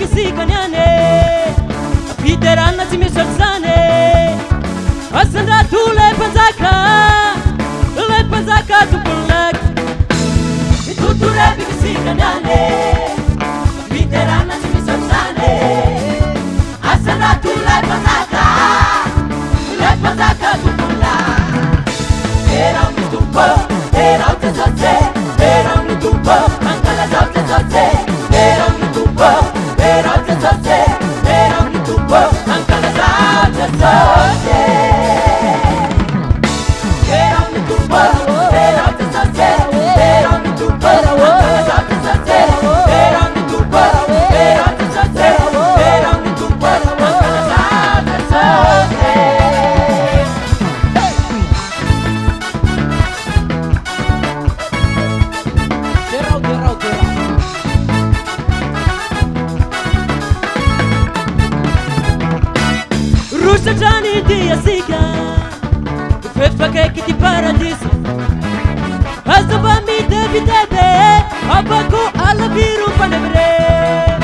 sikanyane Piterana timisotsane Asanda tu le panzaka tupulak Itu tu le sikanyane Piterana timisotsane Asanda tu le panzaka tupulak Era un tupo, era un tesote, era un tupo, ancora zote zote. Era un tupo, era un tesote, era un tupo, ancora zote zote. Era un tupo, era un tesote, era un tupo, ancora zote zote. Era un tupo, era un tesote, era un tupo, ancora zote zote. Russa Gianni di Asica Feffa che ti paradiso Asaba mi devi deve Abaco alla viru panebre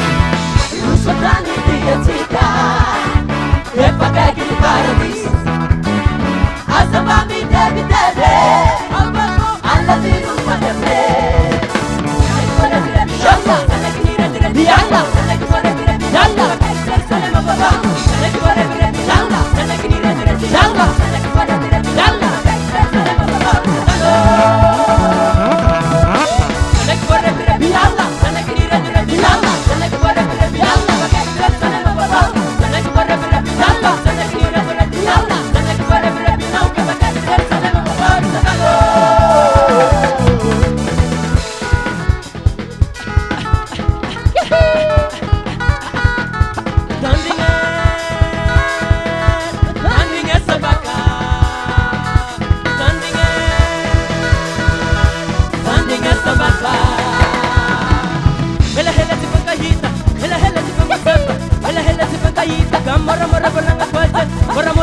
Russa Gianni di Asica Feffa che ti paradiso Asaba mi devi deve Abaco alla viru panebre Yalla Yalla Yalla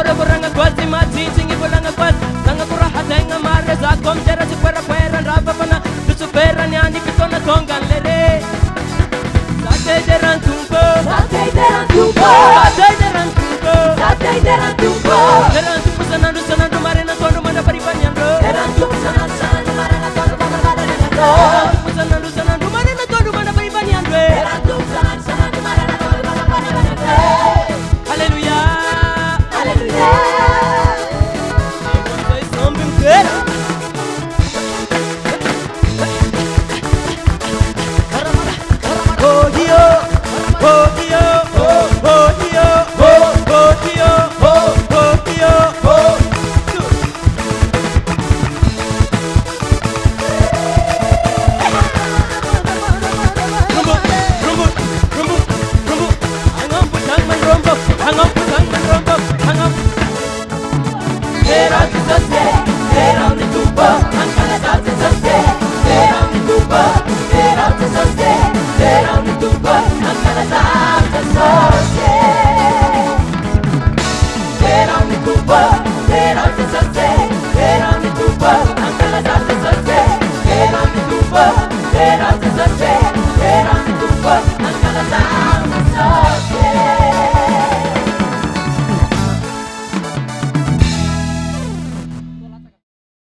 Mora boranga quasi mati singi bolanga quasi Tanga kuraha denga mare za kom jera si pera raba pana Tu supera nyani pitona tonga lere Sate deran tumpo Sate deran tumpo Sate deran tumpo Sate deran tumpo Deran tumpo sanandu marena tondo mana paribanyando Deran tumpo sanandu marena tondo mana paribanyando Deran tumpo sanandu marena tondo mana paribanyando Deran tumpo sanandu marena tondo mana paribanyando Hallelujah Era